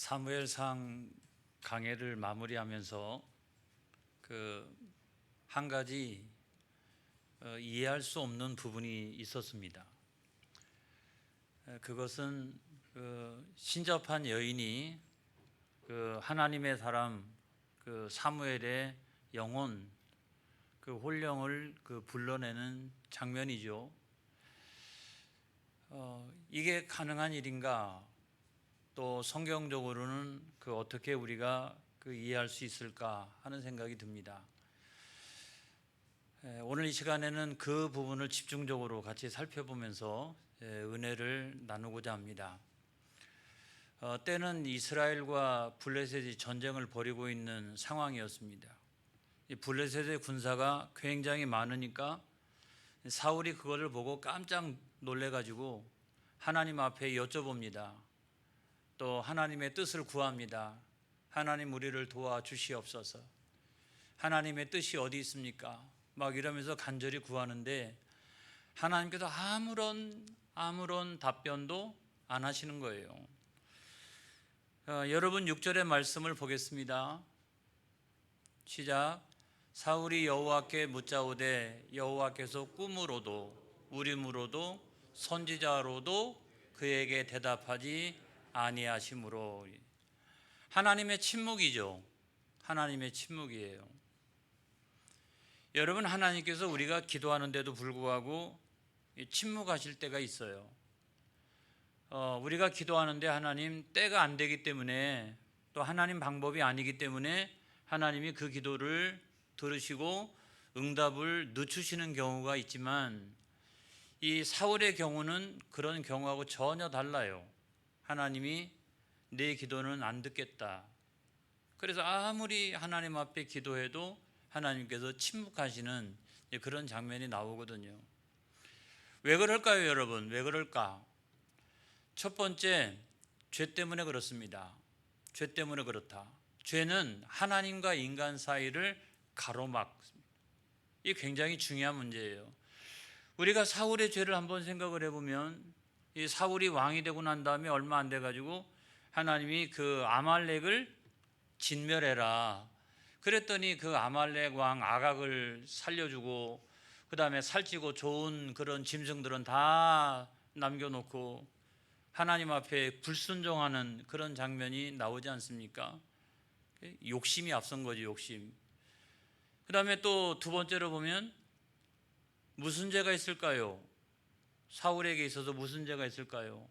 사무엘상 강해를 마무리하면서 한 가지 이해할 수 없는 부분이 있었습니다. 그것은 신접한 여인이 하나님의 사람 사무엘의 영혼 혼령을 불러내는 장면이죠. 이게 가능한 일인가? 또 성경적으로는 어떻게 우리가 이해할 수 있을까 하는 생각이 듭니다. 오늘 이 시간에는 그 부분을 집중적으로 같이 살펴보면서 은혜를 나누고자 합니다. 때는 이스라엘과 블레셋이 전쟁을 벌이고 있는 상황이었습니다. 이 블레셋의 군사가 굉장히 많으니까 사울이 그거를 보고 깜짝 놀래가지고 하나님 앞에 여쭤봅니다. 또 하나님의 뜻을 구합니다. 하나님 우리를 도와주시옵소서. 하나님의 뜻이 어디 있습니까? 막 이러면서 간절히 구하는데 하나님께서 아무런 답변도 안 하시는 거예요. 여러분 6절의 말씀을 보겠습니다. 시작. 사울이 여호와께 묻자오되 여호와께서 꿈으로도 우림으로도 선지자로도 그에게 대답하지 아니하심으로. 하나님의 침묵이죠. 하나님의 침묵이에요. 여러분, 하나님께서 우리가 기도하는데도 불구하고 침묵하실 때가 있어요. 우리가 기도하는데 하나님 때가 안 되기 때문에, 또 하나님 방법이 아니기 때문에 하나님이 그 기도를 들으시고 응답을 늦추시는 경우가 있지만, 이 사울의 경우는 그런 경우하고 전혀 달라요. 하나님이 내 기도는 안 듣겠다. 그래서 아무리 하나님 앞에 기도해도 하나님께서 침묵하시는 그런 장면이 나오거든요. 왜 그럴까요, 여러분? 왜 그럴까? 첫 번째, 죄 때문에 그렇습니다. 죄 때문에 그렇다. 죄는 하나님과 인간 사이를 가로막습니다. 이게 굉장히 중요한 문제예요. 우리가 사울의 죄를 한번 생각을 해보면, 이 사울이 왕이 되고 난 다음에 얼마 안 돼가지고 하나님이 아말렉을 진멸해라. 그랬더니 아말렉 왕 아각을 살려주고, 그 다음에 살찌고 좋은 그런 짐승들은 다 남겨놓고 하나님 앞에 불순종하는 그런 장면이 나오지 않습니까? 욕심이 앞선 거지, 욕심. 그 다음에 또 두 번째로 보면 무슨 죄가 있을까요? 사울에게 있어서 무슨 죄가 있을까요?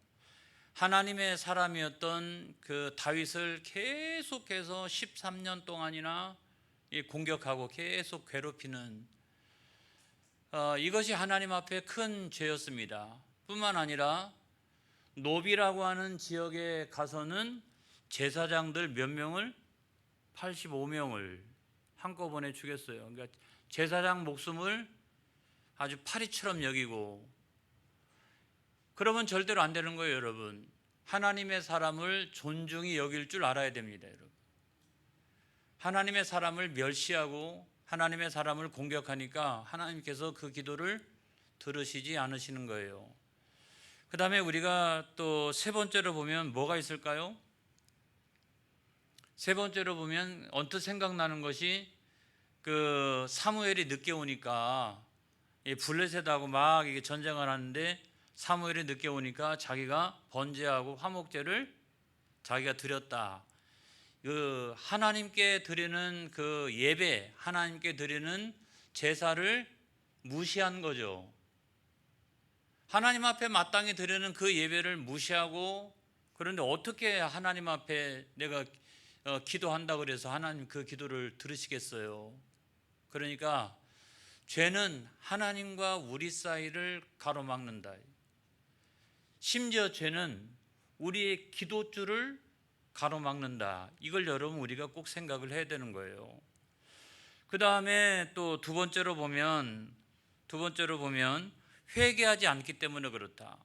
하나님의 사람이었던 다윗을 계속해서 13년 동안이나 공격하고 계속 괴롭히는, 이것이 하나님 앞에 큰 죄였습니다. 뿐만 아니라 노비라고 하는 지역에 가서는 제사장들 몇 명을? 85명을 한꺼번에 죽였어요. 그러니까 제사장 목숨을 아주 파리처럼 여기고, 그러면 절대로 안 되는 거예요, 여러분. 하나님의 사람을 존중히 여길 줄 알아야 됩니다, 여러분. 하나님의 사람을 멸시하고 하나님의 사람을 공격하니까 하나님께서 그 기도를 들으시지 않으시는 거예요. 그 다음에 우리가 또 세 번째로 보면 뭐가 있을까요? 세 번째로 보면 언뜻 생각나는 것이 사무엘이 늦게 오니까 블레셋하고 막 이게 전쟁을 하는데 사무엘이 늦게 오니까 자기가 번제하고 화목제를 자기가 드렸다. 하나님께 드리는 예배, 하나님께 드리는 제사를 무시한 거죠. 하나님 앞에 마땅히 드리는 그 예배를 무시하고, 그런데 어떻게 하나님 앞에 내가 기도한다 그래서 하나님 그 기도를 들으시겠어요? 그러니까 죄는 하나님과 우리 사이를 가로막는다. 심지어 죄는 우리의 기도줄을 가로막는다. 이걸 여러분 우리가 꼭 생각을 해야 되는 거예요. 그 다음에 또 두 번째로 보면 회개하지 않기 때문에 그렇다.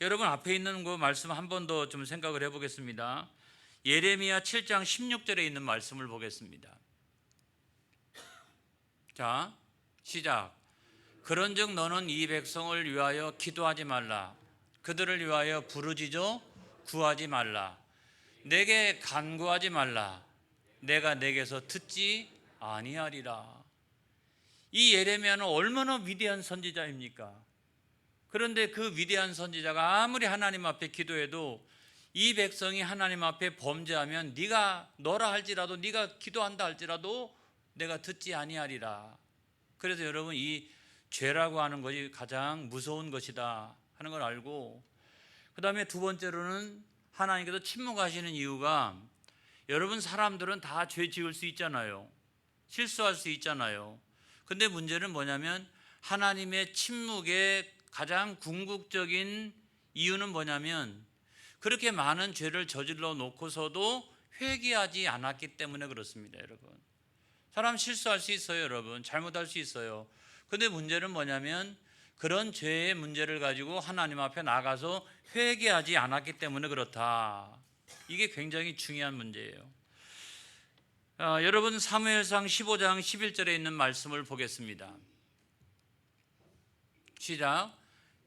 여러분 앞에 있는 그 말씀 한 번 더 좀 생각을 해보겠습니다. 예레미야 7장 16절에 있는 말씀을 보겠습니다. 자, 시작. 그런즉 너는 이 백성을 위하여 기도하지 말라. 그들을 위하여 부르짖어 구하지 말라. 내게 간구하지 말라. 내가 내게서 듣지 아니하리라. 이 예레미야는 얼마나 위대한 선지자입니까? 그런데 그 위대한 선지자가 아무리 하나님 앞에 기도해도 이 백성이 하나님 앞에 범죄하면 네가 너라 할지라도, 네가 기도한다 할지라도 내가 듣지 아니하리라. 그래서 여러분, 이 죄라고 하는 것이 가장 무서운 것이다 하는 걸 알고, 그 다음에 두 번째로는 하나님께서 침묵하시는 이유가, 여러분 사람들은 다 죄 지을 수 있잖아요. 실수할 수 있잖아요. 근데 문제는 뭐냐면 하나님의 침묵의 가장 궁극적인 이유는 뭐냐면, 그렇게 많은 죄를 저질러 놓고서도 회개하지 않았기 때문에 그렇습니다. 여러분, 사람 실수할 수 있어요. 여러분, 잘못할 수 있어요. 근데 문제는 뭐냐면 그런 죄의 문제를 가지고 하나님 앞에 나가서 회개하지 않았기 때문에 그렇다. 이게 굉장히 중요한 문제예요. 여러분, 사무엘상 15장 11절에 있는 말씀을 보겠습니다. 시작.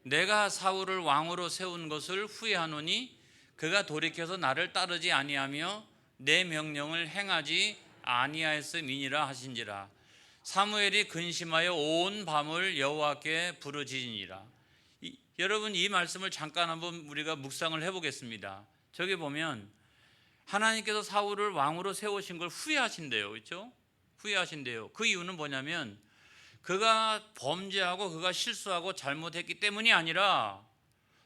내가 사울을 왕으로 세운 것을 후회하노니 그가 돌이켜서 나를 따르지 아니하며 내 명령을 행하지 아니하였음이니라 하신지라. 사무엘이 근심하여 온 밤을 여호와께 부르짖으니라. 여러분, 이 말씀을 잠깐 한번 우리가 묵상을 해보겠습니다. 저기 보면 하나님께서 사울을 왕으로 세우신 걸 후회하신대요. 그렇죠? 후회하신대요. 그 이유는 뭐냐면 그가 범죄하고 그가 실수하고 잘못했기 때문이 아니라,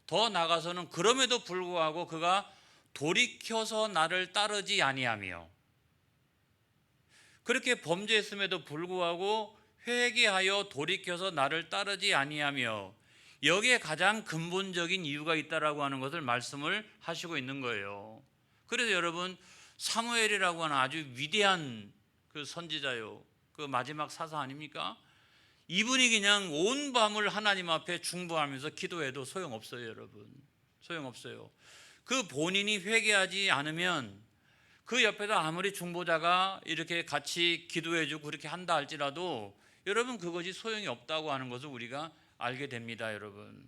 더 나아가서는 그럼에도 불구하고 그가 돌이켜서 나를 따르지 아니하며, 그렇게 범죄했음에도 불구하고 회개하여 돌이켜서 나를 따르지 아니하며, 여기에 가장 근본적인 이유가 있다라고 하는 것을 말씀을 하시고 있는 거예요. 그래서 여러분, 사무엘이라고 하는 아주 위대한 그 선지자요, 그 마지막 사사 아닙니까? 이분이 그냥 온 밤을 하나님 앞에 중보하면서 기도해도 소용없어요. 여러분, 소용없어요. 그 본인이 회개하지 않으면 그 옆에서 아무리 중보자가 이렇게 같이 기도해주고 그렇게 한다 할지라도 여러분, 그것이 소용이 없다고 하는 것을 우리가 알게 됩니다. 여러분,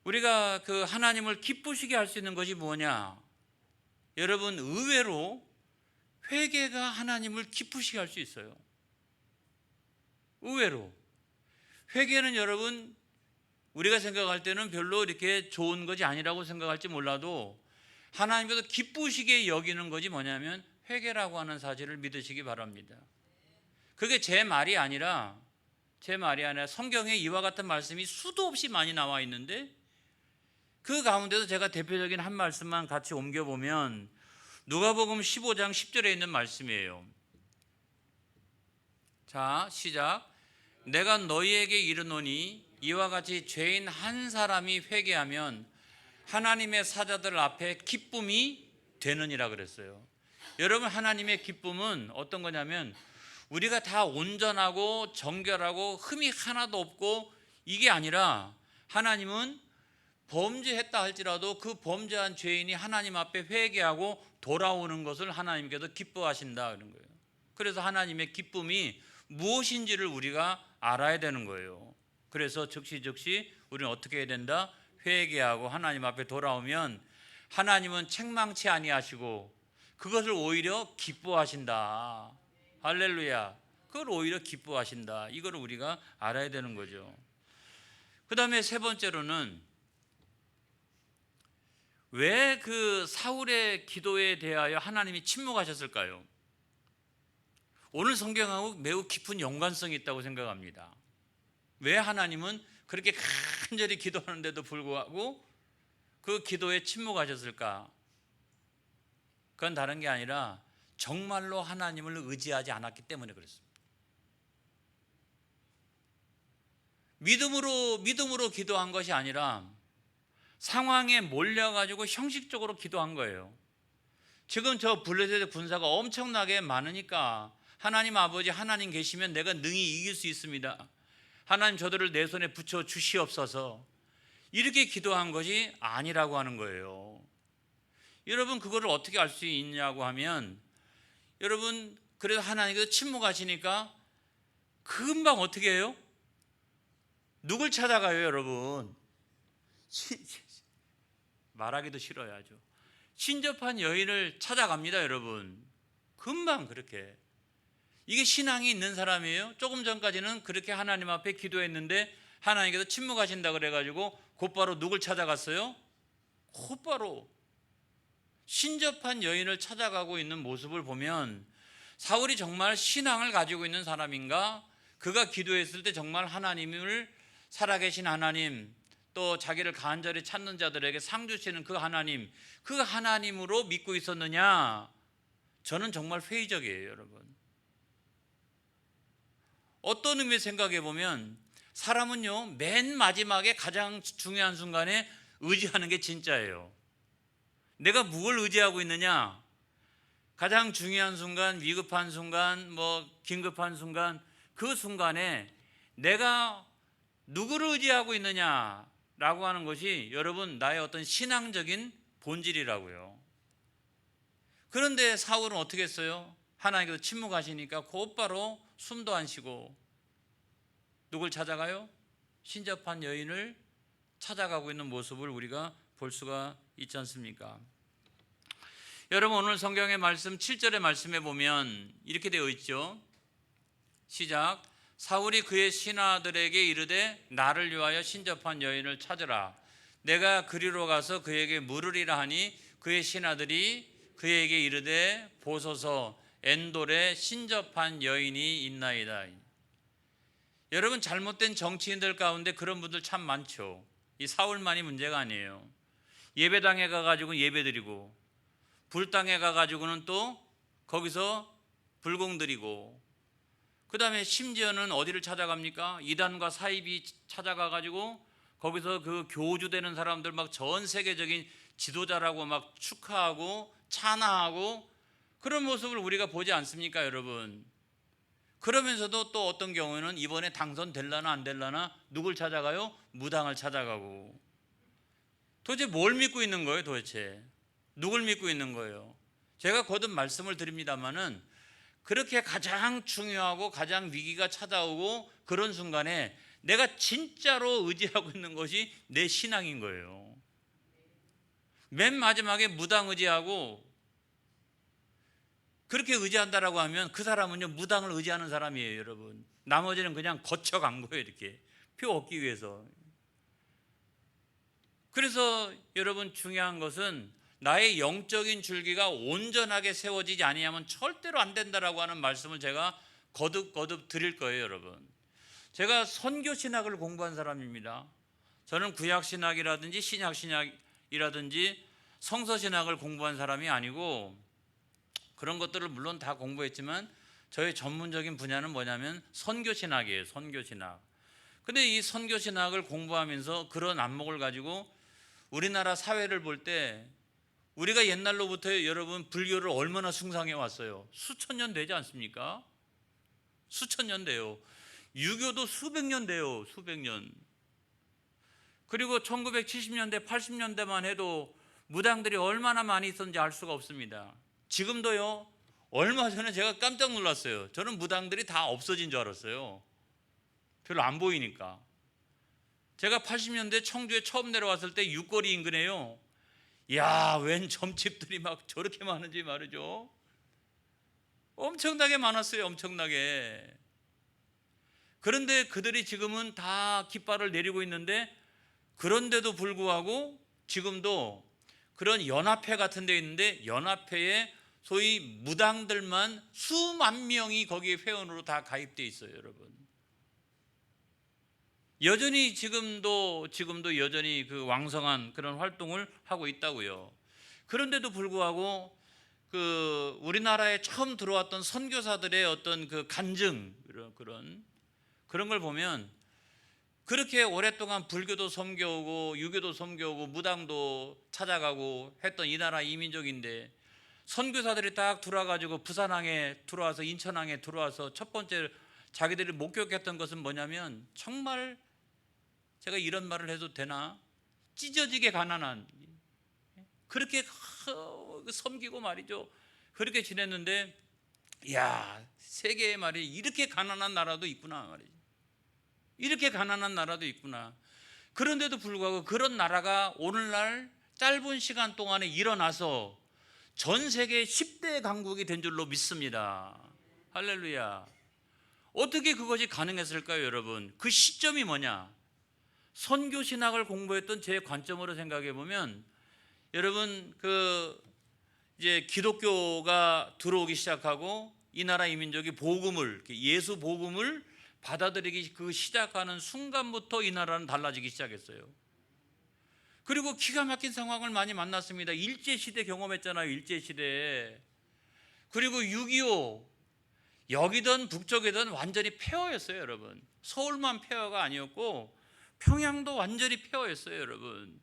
우리가 그 하나님을 기쁘시게 할 수 있는 것이 뭐냐? 여러분, 의외로 회개가 하나님을 기쁘시게 할 수 있어요. 의외로 회개는 여러분, 우리가 생각할 때는 별로 이렇게 좋은 것이 아니라고 생각할지 몰라도 하나님께서 기쁘시게 여기는 것이 뭐냐면 회개라고 하는 사실을 믿으시기 바랍니다. 그게 제 말이 아니라 성경에 이와 같은 말씀이 수도 없이 많이 나와 있는데, 그 가운데서 제가 대표적인 한 말씀만 같이 옮겨보면 누가복음 15장 10절에 있는 말씀이에요. 자, 시작. 내가 너희에게 이르노니 이와 같이 죄인 한 사람이 회개하면 하나님의 사자들 앞에 기쁨이 되느니라 그랬어요. 여러분, 하나님의 기쁨은 어떤 거냐면 우리가 다 온전하고 정결하고 흠이 하나도 없고 이게 아니라, 하나님은 범죄했다 할지라도 그 범죄한 죄인이 하나님 앞에 회개하고 돌아오는 것을 하나님께서 기뻐하신다 그런 거예요. 그래서 하나님의 기쁨이 무엇인지를 우리가 알아야 되는 거예요. 그래서 즉시 우리는 어떻게 해야 된다? 회개하고 하나님 앞에 돌아오면 하나님은 책망치 아니하시고 그것을 오히려 기뻐하신다. 할렐루야. 그걸 오히려 기뻐하신다. 이걸 우리가 알아야 되는 거죠. 그 다음에 세 번째로는, 왜 그 사울의 기도에 대하여 하나님이 침묵하셨을까요? 오늘 성경하고 매우 깊은 연관성이 있다고 생각합니다. 왜 하나님은 그렇게 간절히 기도하는데도 불구하고 그 기도에 침묵하셨을까? 그건 다른 게 아니라 정말로 하나님을 의지하지 않았기 때문에 그렇습니다. 믿음으로 기도한 것이 아니라 상황에 몰려가지고 형식적으로 기도한 거예요. 지금 저 블레셋의 군사가 엄청나게 많으니까 하나님 아버지, 하나님 계시면 내가 능히 이길 수 있습니다. 하나님, 저들을 내 손에 붙여 주시옵소서. 이렇게 기도한 것이 아니라고 하는 거예요. 여러분, 그거를 어떻게 알 수 있냐고 하면, 여러분, 그래서 하나님께서 침묵하시니까 금방 어떻게 해요? 누굴 찾아가요, 여러분? 말하기도 싫어요. 아주 신접한 여인을 찾아갑니다. 여러분, 금방 그렇게. 이게 신앙이 있는 사람이에요? 조금 전까지는 그렇게 하나님 앞에 기도했는데 하나님께서 침묵하신다 그래가지고 곧바로 누굴 찾아갔어요? 곧바로 신접한 여인을 찾아가고 있는 모습을 보면 사울이 정말 신앙을 가지고 있는 사람인가? 그가 기도했을 때 정말 하나님을, 살아계신 하나님, 또 자기를 간절히 찾는 자들에게 상 주시는 그 하나님, 그 하나님으로 믿고 있었느냐? 저는 정말 회의적이에요. 여러분, 어떤 의미에 생각해 보면 사람은요, 맨 마지막에 가장 중요한 순간에 의지하는 게 진짜예요. 내가 무엇을 의지하고 있느냐? 가장 중요한 순간, 위급한 순간, 긴급한 순간, 그 순간에 내가 누구를 의지하고 있느냐라고 하는 것이 여러분 나의 어떤 신앙적인 본질이라고요. 그런데 사울은 어떻게 했어요? 하나님께서 침묵하시니까 곧바로 숨도 안 쉬고 누굴 찾아가요? 신접한 여인을 찾아가고 있는 모습을 우리가 볼 수가 있지 않습니까? 여러분, 오늘 성경의 말씀 7절의 말씀에 보면 이렇게 되어 있죠. 시작. 사울이 그의 신하들에게 이르되 나를 위하여 신접한 여인을 찾으라. 내가 그리로 가서 그에게 물으리라 하니 그의 신하들이 그에게 이르되 보소서 엔돌에 신접한 여인이 있나이다. 여러분, 잘못된 정치인들 가운데 그런 분들 참 많죠. 이 사울만이 문제가 아니에요. 예배당에 가가지고 예배드리고, 불당에 가가지고는 또 거기서 불공드리고, 그 다음에 심지어는 어디를 찾아갑니까? 이단과 사입이 찾아가가지고 거기서 그 교주되는 사람들 막 전 세계적인 지도자라고 막 축하하고 찬양하고 그런 모습을 우리가 보지 않습니까, 여러분? 그러면서도 또 어떤 경우에는 이번에 당선될라나 안 될라나 누굴 찾아가요? 무당을 찾아가고. 도대체 뭘 믿고 있는 거예요? 도대체 누굴 믿고 있는 거예요? 제가 거듭 말씀을 드립니다마는 그렇게 가장 중요하고 가장 위기가 찾아오고 그런 순간에 내가 진짜로 의지하고 있는 것이 내 신앙인 거예요. 맨 마지막에 무당 의지하고 그렇게 의지한다라고 하면 그 사람은요, 무당을 의지하는 사람이에요. 여러분, 나머지는 그냥 거쳐간 거예요. 이렇게 표 얻기 위해서. 그래서 여러분, 중요한 것은 나의 영적인 줄기가 온전하게 세워지지 아니하면 절대로 안 된다라고 하는 말씀을 제가 거듭 드릴 거예요. 여러분, 제가 선교신학을 공부한 사람입니다. 저는 구약신학이라든지 신약신학이라든지 성서신학을 공부한 사람이 아니고, 그런 것들을 물론 다 공부했지만 저의 전문적인 분야는 뭐냐면 선교신학이에요. 선교신학. 근데 이 선교신학을 공부하면서 그런 안목을 가지고 우리나라 사회를 볼 때, 우리가 옛날로부터 여러분 불교를 얼마나 숭상해 왔어요. 수천 년 되지 않습니까? 수천 년 돼요. 유교도 수백 년 돼요. 수백 년. 그리고 1970년대 80년대만 해도 무당들이 얼마나 많이 있었는지 알 수가 없습니다. 지금도요. 얼마 전에 제가 깜짝 놀랐어요. 저는 무당들이 다 없어진 줄 알았어요. 별로 안 보이니까. 제가 80년대 청주에 처음 내려왔을 때 육거리 인근에요, 야, 웬 점집들이 막 저렇게 많은지 말이죠. 엄청나게 많았어요. 엄청나게. 그런데 그들이 지금은 다 깃발을 내리고 있는데, 그런데도 불구하고 지금도 그런 연합회 같은 데 있는데, 연합회에 소위 무당들만 수만 명이 거기에 회원으로 다 가입되어 있어요. 여러분, 여전히 지금도 여전히 그 왕성한 그런 활동을 하고 있다고요. 그런데도 불구하고 그 우리나라에 처음 들어왔던 선교사들의 어떤 그 간증, 그런 걸 보면 그렇게 오랫동안 불교도 섬겨오고 유교도 섬겨오고 무당도 찾아가고 했던 이 나라 이민족인데, 선교사들이 딱 들어와가지고 부산항에 들어와서 인천항에 들어와서 첫 번째 자기들이 목격했던 것은 뭐냐면, 정말 제가 이런 말을 해도 되나? 찢어지게 가난한, 그렇게 섬기고 말이죠. 그렇게 지냈는데, 야, 세계에 말이 이렇게 가난한 나라도 있구나 말이죠. 이렇게 가난한 나라도 있구나. 그런데도 불구하고 그런 나라가 오늘날 짧은 시간 동안에 일어나서 전 세계 10대 강국이 된 줄로 믿습니다. 할렐루야. 어떻게 그것이 가능했을까요, 여러분? 그 시점이 뭐냐? 선교 신학을 공부했던 제 관점으로 생각해 보면, 여러분 이제 기독교가 들어오기 시작하고 이 나라 이 민족이 복음을, 예수 복음을 받아들이기 시작하는 순간부터 이 나라는 달라지기 시작했어요. 그리고 기가 막힌 상황을 많이 만났습니다. 일제시대 경험했잖아요. 일제시대. 그리고 6.25 여기든 북쪽이든 완전히 폐허였어요, 여러분. 서울만 폐허가 아니었고 평양도 완전히 폐허였어요, 여러분.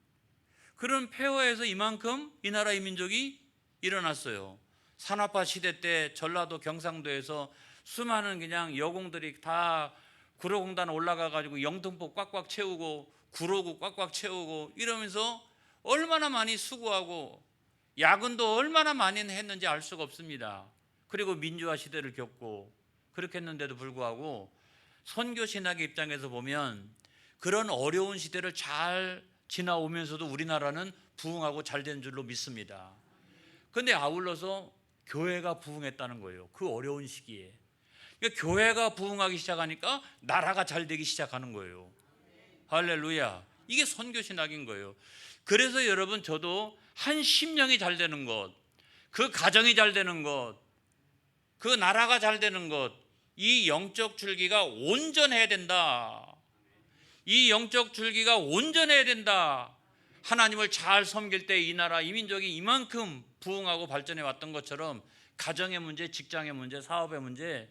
그런 폐허에서 이만큼 이 나라 이 민족이 일어났어요. 산업화 시대 때 전라도 경상도에서 수많은 그냥 여공들이 다 구로공단 올라가 가지고 영등포 꽉꽉 채우고 구로구 꽉꽉 채우고 이러면서 얼마나 많이 수고하고 야근도 얼마나 많이 했는지 알 수가 없습니다. 그리고 민주화 시대를 겪고 그렇게 했는데도 불구하고 선교 신학의 입장에서 보면 그런 어려운 시대를 잘 지나오면서도 우리나라는 부흥하고 잘 된 줄로 믿습니다. 그런데 아울러서 교회가 부흥했다는 거예요. 그 어려운 시기에. 그러니까 교회가 부흥하기 시작하니까 나라가 잘 되기 시작하는 거예요. 할렐루야. 이게 선교 신학인 거예요. 그래서 여러분, 저도 한 심령이 잘 되는 것, 그 가정이 잘 되는 것, 그 나라가 잘 되는 것, 이 영적 줄기가 온전해야 된다. 이 영적 줄기가 온전해야 된다. 하나님을 잘 섬길 때 이 나라 이 민족이 이만큼 부흥하고 발전해 왔던 것처럼 가정의 문제, 직장의 문제, 사업의 문제,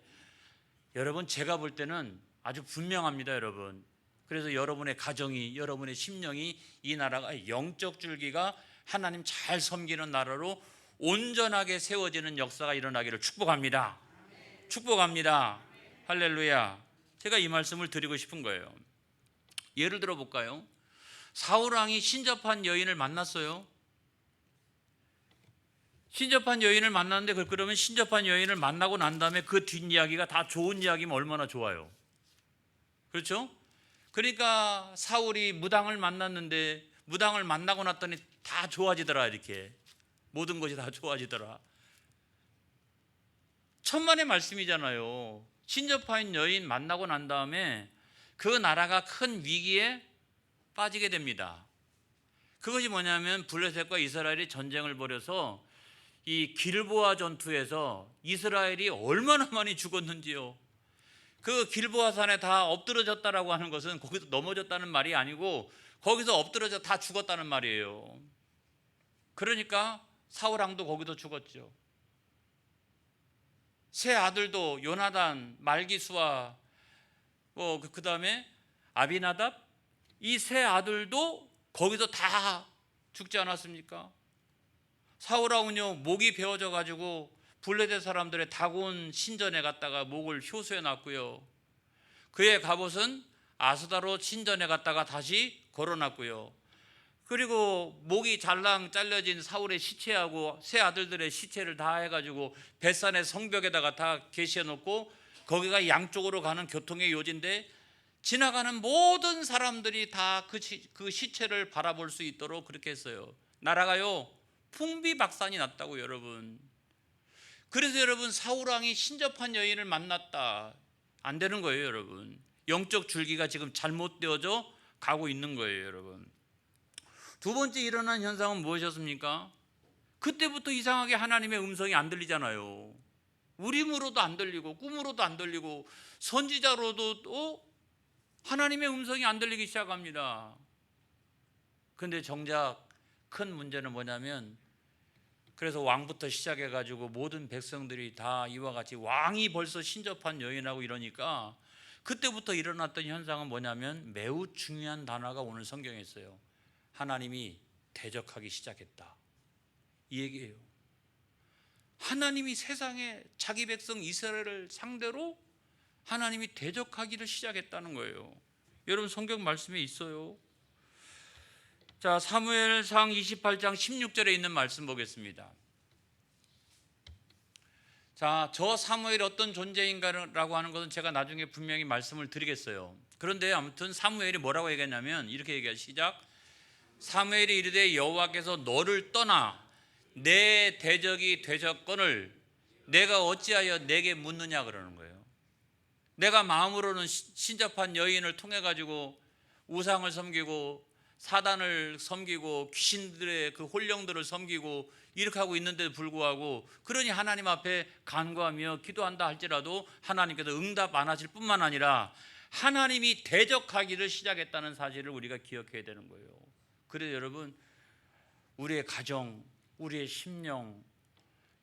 여러분 제가 볼 때는 아주 분명합니다, 여러분. 그래서 여러분의 가정이, 여러분의 심령이 이 나라가 영적 줄기가 하나님 잘 섬기는 나라로 온전하게 세워지는 역사가 일어나기를 축복합니다. 축복합니다. 할렐루야. 제가 이 말씀을 드리고 싶은 거예요. 예를 들어 볼까요? 사울왕이 신접한 여인을 만났어요. 신접한 여인을 만났는데, 그러면 신접한 여인을 만나고 난 다음에 그 뒷이야기가 다 좋은 이야기면 얼마나 좋아요. 그렇죠? 그러니까 사울이 무당을 만났는데 무당을 만나고 났더니 다 좋아지더라. 이렇게 모든 것이 다 좋아지더라. 천만의 말씀이잖아요. 신접한 여인 만나고 난 다음에 그 나라가 큰 위기에 빠지게 됩니다. 그것이 뭐냐면 블레셋과 이스라엘이 전쟁을 벌여서 이 길보아 전투에서 이스라엘이 얼마나 많이 죽었는지요. 그 길보아 산에 다 엎드러졌다라고 하는 것은 거기서 넘어졌다는 말이 아니고 거기서 엎드러져 다 죽었다는 말이에요. 그러니까 사울왕도 거기서 죽었죠. 세 아들도 요나단, 말기수와 그 다음에 아비나답, 이 세 아들도 거기서 다 죽지 않았습니까? 사울왕은요, 목이 베어져 가지고 블레셋 사람들의 다곤 신전에 갔다가 목을 효수해 놨고요. 그의 갑옷은 아스다롯 신전에 갔다가 다시 걸어놨고요. 그리고 목이 잘랑 잘려진 사울의 시체하고 세 아들들의 시체를 다 해가지고 벳산의 성벽에다가 다 게시해 놓고 거기가 양쪽으로 가는 교통의 요지인데 지나가는 모든 사람들이 다 그 시체를 바라볼 수 있도록 그렇게 했어요. 나라가요 풍비박산이 났다고, 여러분. 그래서 여러분, 사울왕이 신접한 여인을 만났다, 안 되는 거예요, 여러분. 영적 줄기가 지금 잘못되어져 가고 있는 거예요, 여러분. 두 번째 일어난 현상은 무엇이었습니까? 그때부터 이상하게 하나님의 음성이 안 들리잖아요. 우림으로도 안 들리고 꿈으로도 안 들리고 선지자로도 하나님의 음성이 안 들리기 시작합니다. 그런데 정작 큰 문제는 뭐냐면, 그래서 왕부터 시작해가지고 모든 백성들이 다 이와 같이 왕이 벌써 신접한 여인하고 이러니까 그때부터 일어났던 현상은 뭐냐면 매우 중요한 단어가 오늘 성경에 있어요. 하나님이 대적하기 시작했다, 이 얘기예요. 하나님이 세상에 자기 백성 이스라엘을 상대로 하나님이 대적하기를 시작했다는 거예요. 여러분, 성경 말씀에 있어요. 자, 사무엘상 28장 16절에 있는 말씀 보겠습니다. 자, 저 사무엘이 어떤 존재인가라고 하는 것은 제가 나중에 분명히 말씀을 드리겠어요. 그런데 아무튼 사무엘이 뭐라고 얘기했냐면 이렇게 얘기해요. 시작. 사무엘이 이르되 여호와께서 너를 떠나 내 대적이 되셨거늘 내가 어찌하여 내게 묻느냐 그러는 거예요. 내가 마음으로는 신접한 여인을 통해 가지고 우상을 섬기고 사단을 섬기고 귀신들의 그 혼령들을 섬기고 이렇게 하고 있는데도 불구하고, 그러니 하나님 앞에 간구하며 기도한다 할지라도 하나님께서 응답 안 하실 뿐만 아니라 하나님이 대적하기를 시작했다는 사실을 우리가 기억해야 되는 거예요. 그래서 여러분, 우리의 가정, 우리의 심령,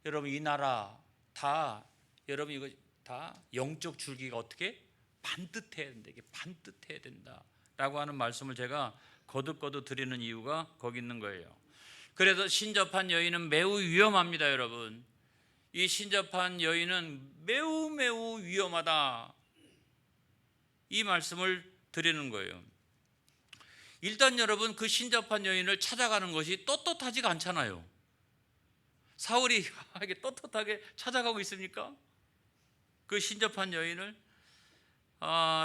여러분 이 나라 다, 여러분 이거 다 영적 줄기가 어떻게 반듯해야 된다, 이게 반듯해야 된다라고 하는 말씀을 제가 거듭거듭 드리는 이유가 거기 있는 거예요. 그래서 신접한 여인은 매우 위험합니다, 여러분. 이 신접한 여인은 매우 매우 위험하다, 이 말씀을 드리는 거예요. 일단 여러분, 그 신접한 여인을 찾아가는 것이 떳떳하지가 않잖아요. 사울이 이게 떳떳하게 찾아가고 있습니까? 그 신접한 여인을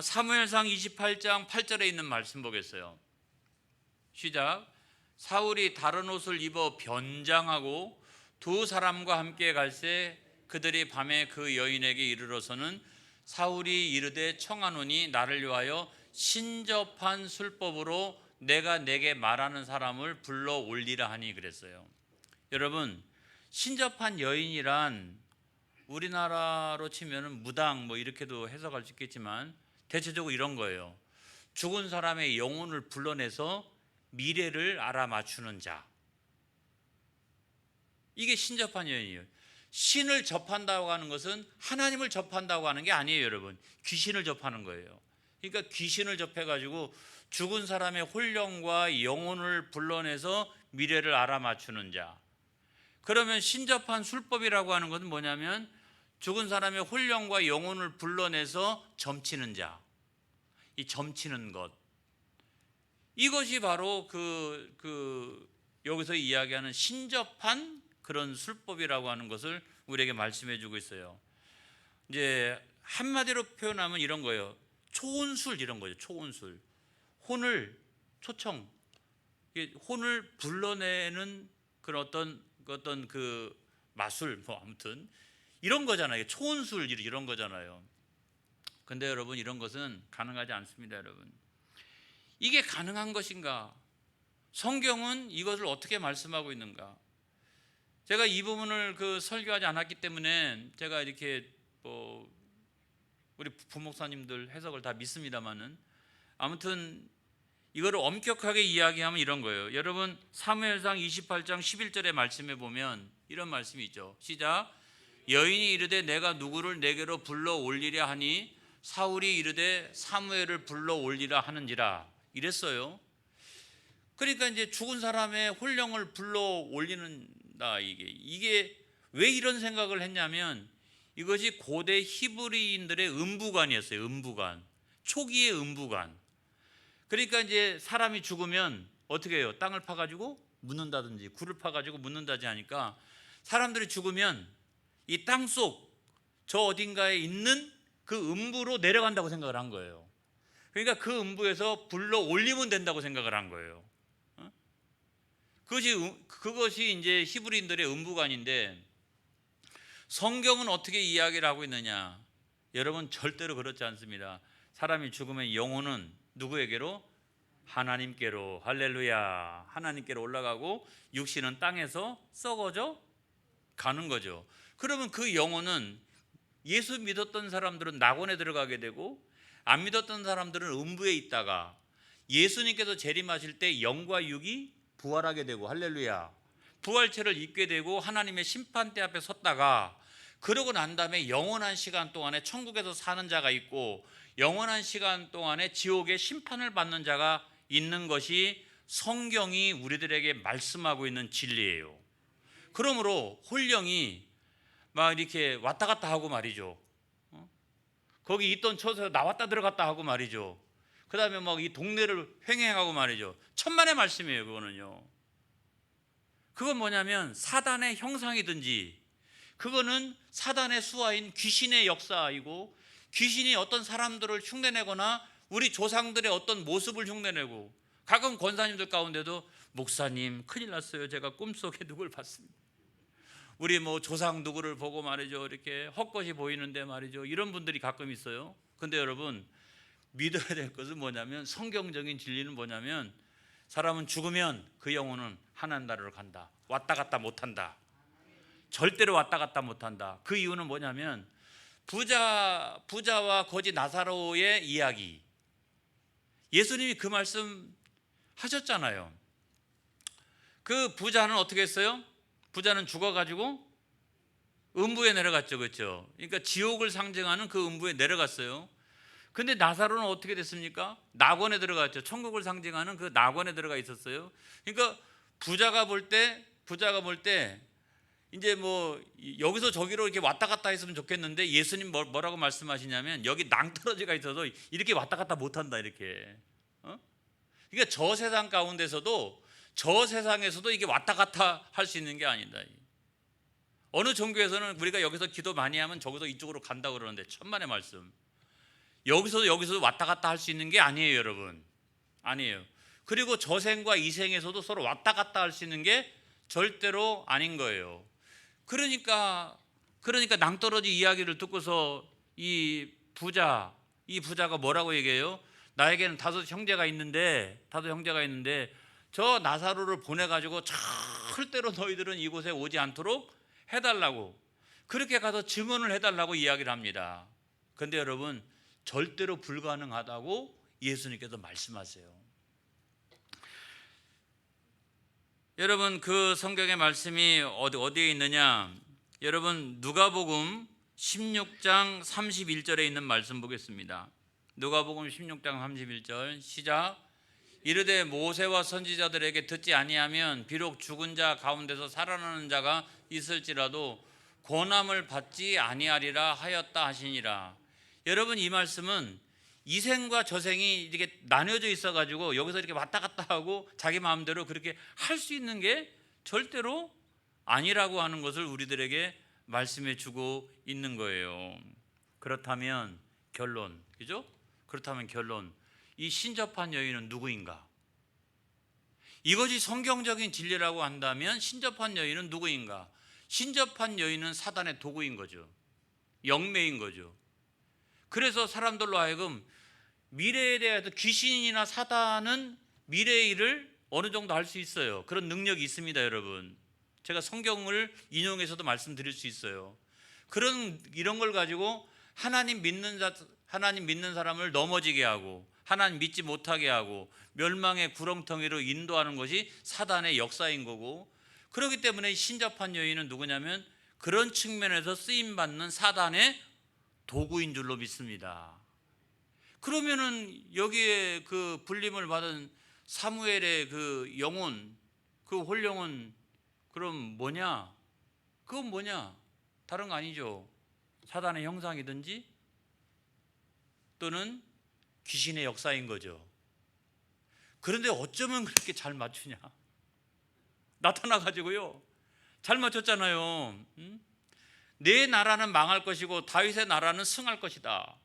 사무엘상 28장 8절에 있는 말씀 보겠어요. 시작. 사울이 다른 옷을 입어 변장하고 두 사람과 함께 갈새 그들이 밤에 그 여인에게 이르러서는 사울이 이르되 청하노니 나를 위하여 신접한 술법으로 내가 내게 말하는 사람을 불러 올리라 하니 그랬어요. 여러분, 신접한 여인이란 우리나라로 치면은 무당 뭐 이렇게도 해석할 수 있겠지만 대체적으로 이런 거예요. 죽은 사람의 영혼을 불러내서 미래를 알아맞추는 자, 이게 신접한 여인이에요. 신을 접한다고 하는 것은 하나님을 접한다고 하는 게 아니에요, 여러분. 귀신을 접하는 거예요. 그러니까 귀신을 접해가지고 죽은 사람의 혼령과 영혼을 불러내서 미래를 알아맞추는 자. 그러면 신접한 술법이라고 하는 것은 뭐냐면 죽은 사람의 혼령과 영혼을 불러내서 점치는 자, 이 점치는 것, 이것이 바로 여기서 이야기하는 신접한 그런 술법이라고 하는 것을 우리에게 말씀해 주고 있어요. 이제 한마디로 표현하면 이런 거예요. 초혼술, 이런 거죠. 초혼술. 혼을 혼을 불러내는 그런 어떤 그 마술, 뭐 아무튼 이런 거잖아요. 초혼술 이런 거잖아요. 근데 여러분, 이런 것은 가능하지 않습니다, 여러분. 이게 가능한 것인가? 성경은 이것을 어떻게 말씀하고 있는가? 제가 이 부분을 설교하지 않았기 때문에 제가 이렇게 우리 부목사님들 해석을 다 믿습니다만은, 아무튼 이거를 엄격하게 이야기하면 이런 거예요. 여러분, 사무엘상 28장 11절의 말씀에 보면 이런 말씀이 있죠. 시작. 여인이 이르되 내가 누구를 내게로 불러 올리랴 하니 사울이 이르되 사무엘을 불러 올리라 하는지라, 이랬어요. 그러니까 이제 죽은 사람의 혼령을 불러 올리는다. 이게 왜 이런 생각을 했냐면 이것이 고대 히브리인들의 음부관이었어요. 음부관, 초기의 음부관. 그러니까 이제 사람이 죽으면 어떻게 해요? 땅을 파가지고 묻는다든지 굴을 파가지고 묻는다든지 하니까 사람들이 죽으면 이 땅 속 저 어딘가에 있는 그 음부로 내려간다고 생각을 한 거예요. 그러니까 그 음부에서 불러 올리면 된다고 생각을 한 거예요. 그것이 이제 히브리인들의 음부관인데, 성경은 어떻게 이야기를 하고 있느냐? 여러분, 절대로 그렇지 않습니다. 사람이 죽으면 영혼은 누구에게로? 하나님께로. 할렐루야. 하나님께로 올라가고 육신은 땅에서 썩어져 가는 거죠. 그러면 그 영혼은 예수 믿었던 사람들은 낙원에 들어가게 되고, 안 믿었던 사람들은 음부에 있다가 예수님께서 재림하실 때 영과 육이 부활하게 되고, 할렐루야, 부활체를 입게 되고 하나님의 심판대 앞에 섰다가, 그러고 난 다음에 영원한 시간 동안에 천국에서 사는 자가 있고 영원한 시간 동안에 지옥의 심판을 받는 자가 있는 것이 성경이 우리들에게 말씀하고 있는 진리예요. 그러므로 혼령이 막 이렇게 왔다 갔다 하고 말이죠. 거기 있던 처소에 나왔다 들어갔다 하고 말이죠. 그 다음에 막 이 동네를 횡행하고 말이죠. 천만의 말씀이에요. 그거는요. 그건 뭐냐면 사단의 형상이든지, 그거는 사단의 수하인 귀신의 역사이고, 귀신이 어떤 사람들을 흉내내거나 우리 조상들의 어떤 모습을 흉내내고, 가끔 권사님들 가운데도 목사님 큰일 났어요. 제가 꿈속에 누굴 봤습니다. 우리 뭐 조상 누구를 보고 말이죠. 이렇게 헛것이 보이는데 말이죠. 이런 분들이 가끔 있어요. 근데 여러분 믿어야 될 것은 뭐냐면 성경적인 진리는 뭐냐면 사람은 죽으면 그 영혼은 하나님 나라로 간다. 왔다 갔다 못한다. 절대로 왔다 갔다 못한다. 그 이유는 뭐냐면 부자와 거지 나사로의 이야기. 예수님이 그 말씀 하셨잖아요. 그 부자는 어떻게 했어요? 부자는 죽어가지고 음부에 내려갔죠. 그렇죠? 그러니까 지옥을 상징하는 그 음부에 내려갔어요. 근데 나사로는 어떻게 됐습니까? 낙원에 들어갔죠. 천국을 상징하는 그 낙원에 들어가 있었어요. 그러니까 부자가 볼 때 이제 뭐 여기서 저기로 이렇게 왔다 갔다 했으면 좋겠는데 예수님 뭐라고 말씀하시냐면 여기 낭떠러지가 있어서 이렇게 왔다 갔다 못한다 이렇게. 그러니까 저 세상 가운데서도 저 세상에서도 이게 왔다 갔다 할 수 있는 게 아니다. 어느 종교에서는 우리가 여기서 기도 많이 하면 저기서 이쪽으로 간다 그러는데 천만의 말씀. 여기서도 왔다 갔다 할 수 있는 게 아니에요, 여러분. 아니에요. 그리고 저생과 이생에서도 서로 왔다 갔다 할 수 있는 게 절대로 아닌 거예요. 그러니까 낭떠러지 이야기를 듣고서 이 부자가 뭐라고 얘기해요? 나에게는 다섯 형제가 있는데 저 나사로를 보내가지고 절대로 너희들은 이곳에 오지 않도록 해달라고, 그렇게 가서 증언을 해달라고 이야기를 합니다. 그런데 여러분 절대로 불가능하다고 예수님께서 말씀하세요. 여러분 그 성경의 말씀이 어디에 있느냐? 여러분 누가복음 16장 31절에 있는 말씀 보겠습니다. 누가복음 16장 31절 시작. 이르되 모세와 선지자들에게 듣지 아니하면 비록 죽은 자 가운데서 살아나는 자가 있을지라도 고난을 받지 아니하리라 하였다 하시니라. 여러분 이 말씀은 이생과 저생이 이렇게 나뉘어져 있어가지고 여기서 이렇게 왔다 갔다 하고 자기 마음대로 그렇게 할 수 있는 게 절대로 아니라고 하는 것을 우리들에게 말씀해 주고 있는 거예요. 그렇다면 결론, 그죠? 그렇다면 결론, 이 신접한 여인은 누구인가? 이것이 성경적인 진리라고 한다면 신접한 여인은 누구인가? 신접한 여인은 사단의 도구인 거죠. 영매인 거죠. 그래서 사람들로 하여금 미래에 대해서 귀신이나 사단은 미래의 일을 어느 정도 할 수 있어요. 그런 능력이 있습니다, 여러분. 제가 성경을 인용해서도 말씀드릴 수 있어요. 이런 걸 가지고 하나님 믿는 사람을 넘어지게 하고 하나님 믿지 못하게 하고 멸망의 구렁텅이로 인도하는 것이 사단의 역사인 거고, 그렇기 때문에 신접한 여인은 누구냐면 그런 측면에서 쓰임받는 사단의 도구인 줄로 믿습니다. 그러면은 여기에 그 불림을 받은 사무엘의 그 영혼, 그 홀령은 그럼 뭐냐? 그건 뭐냐? 다른 거 아니죠. 사단의 형상이든지 또는 귀신의 역사인 거죠. 그런데 어쩌면 그렇게 잘 맞추냐? 나타나가지고요 잘 맞췄잖아요. 내 나라는 망할 것이고 다윗의 나라는 승할 것이다.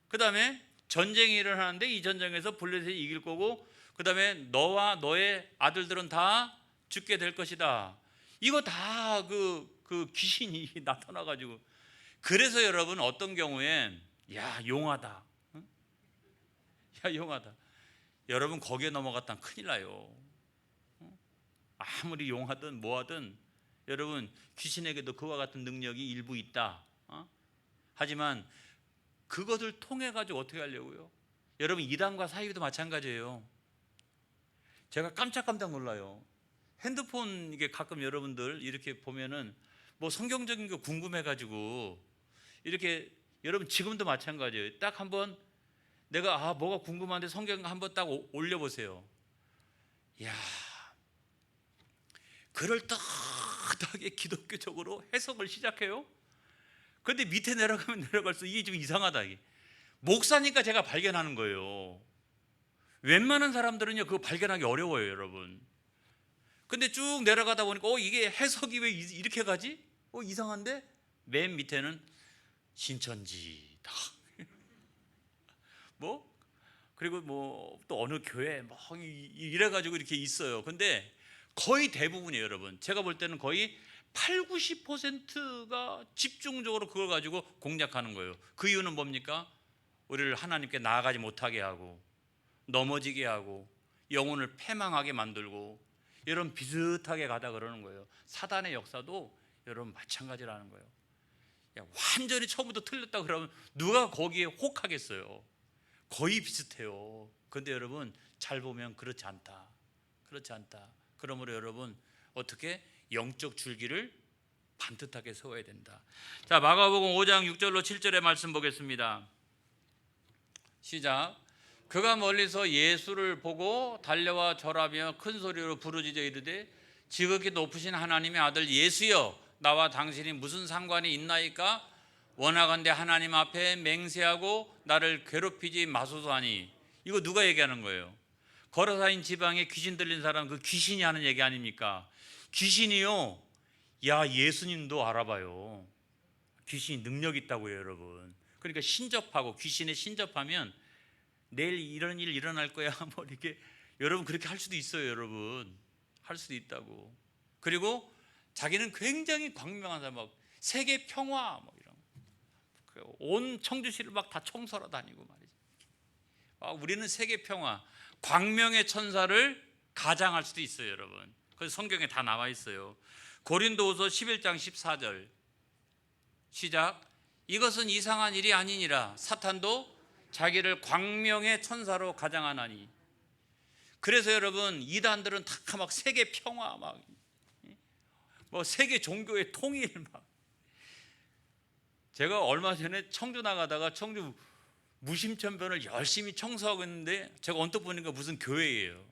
그 다음에 전쟁이 일어나는데 이 전쟁에서 블레셋이 이길 거고, 그 다음에 너와 너의 아들들은 다 죽게 될 것이다. 이거 다 그 귀신이 나타나가지고. 그래서 여러분 어떤 경우엔 야 용하다, 야 용하다. 여러분 거기에 넘어갔다면 큰일 나요. 아무리 용하든 뭐하든 여러분 귀신에게도 그와 같은 능력이 일부 있다. 하지만 그것을 통해 가지고 어떻게 하려고요? 여러분 이단과 사이비도 마찬가지예요. 제가 깜짝깜짝 놀라요. 핸드폰 이게 가끔 여러분들 이렇게 보면은 뭐 성경적인 거 궁금해 가지고 이렇게, 여러분 지금도 마찬가지예요. 딱 한번 내가 뭐가 궁금한데 성경 한번 딱 올려보세요. 야, 그럴듯하게 기독교적으로 해석을 시작해요. 그런데 밑에 내려가면 내려갈수록 이게 좀 이상하다. 이게 목사니까 제가 발견하는 거예요. 웬만한 사람들은요 그거 발견하기 어려워요, 여러분. 근데 쭉 내려가다 보니까 이게 해석이 왜 이렇게 가지? 이상한데? 맨 밑에는 신천지다. 뭐 그리고 뭐 또 어느 교회 뭐 이래가지고 이렇게 있어요. 근데 거의 대부분이에요, 여러분. 제가 볼 때는 거의 8, 90%가 집중적으로 그걸 가지고 공략하는 거예요. 그 이유는 뭡니까? 우리를 하나님께 나아가지 못하게 하고, 넘어지게 하고, 영혼을 패망하게 만들고, 여러분 비슷하게 가다 그러는 거예요. 사단의 역사도 여러분 마찬가지라는 거예요. 야, 완전히 처음부터 틀렸다 그러면 누가 거기에 혹하겠어요? 거의 비슷해요. 근데 여러분 잘 보면 그렇지 않다. 그렇지 않다. 그러므로 여러분 어떻게 영적 줄기를 반듯하게 세워야 된다. 자, 마가복음 5장 6절로 7절의 말씀 보겠습니다. 시작. 그가 멀리서 예수를 보고 달려와 절하며 큰 소리로 부르짖어 이르되 지극히 높으신 하나님의 아들 예수여, 나와 당신이 무슨 상관이 있나이까? 원하건대 하나님 앞에 맹세하고 나를 괴롭히지 마소서 하니. 이거 누가 얘기하는 거예요? 거라사인 지방에 귀신 들린 사람, 그 귀신이 하는 얘기 아닙니까? 귀신이요, 야, 예수님도 알아봐요. 귀신이 능력 있다고요, 여러분. 그러니까 신접하고, 귀신에 신접하면 내일 이런 일 일어날 거야 뭐 이렇게, 여러분 그렇게 할 수도 있어요. 여러분 할 수도 있다고. 그리고 자기는 굉장히 광명한 사람, 막 세계 평화 뭐 이런, 온 청주시를 막 다 청소하러 다니고 말이죠. 우리는 세계 평화, 광명의 천사를 가장할 수도 있어요, 여러분. 그래서 성경에 다 나와 있어요. 고린도후서 11장 14절 시작. 이것은 이상한 일이 아니니라 사탄도 자기를 광명의 천사로 가장하나니. 그래서 여러분 이단들은 다 막 세계 평화, 막 뭐 세계 종교의 통일 막. 제가 얼마 전에 청주 나가다가 청주 무심천변을 열심히 청소하고 있는데 제가 언뜻 보니까 무슨 교회예요.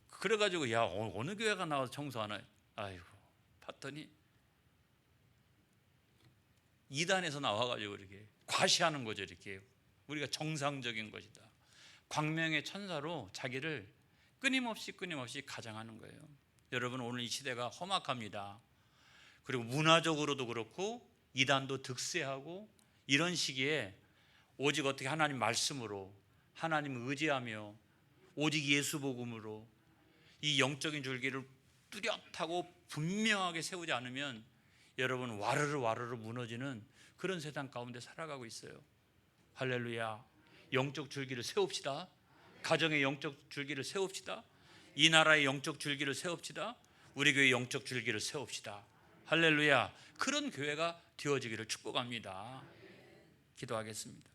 그래가지고 야, 어느 교회가 나와서 청소하나, 아이고 봤더니 이단에서 나와가지고 이렇게 과시하는 거죠. 이렇게 우리가 정상적인 것이다. 광명의 천사로 자기를 끊임없이 가장하는 거예요. 여러분 오늘 이 시대가 험악합니다. 그리고 문화적으로도 그렇고 이단도 득세하고, 이런 시기에 오직 어떻게 하나님 말씀으로, 하나님 의지하며, 오직 예수 복음으로 이 영적인 줄기를 뚜렷하고 분명하게 세우지 않으면 여러분 와르르 무너지는 그런 세상 가운데 살아가고 있어요. 할렐루야. 영적 줄기를 세웁시다. 가정의 영적 줄기를 세웁시다. 이 나라의 영적 줄기를 세웁시다. 우리 교회의 영적 줄기를 세웁시다. 할렐루야. 그런 교회가 되어지기를 축복합니다. 기도하겠습니다.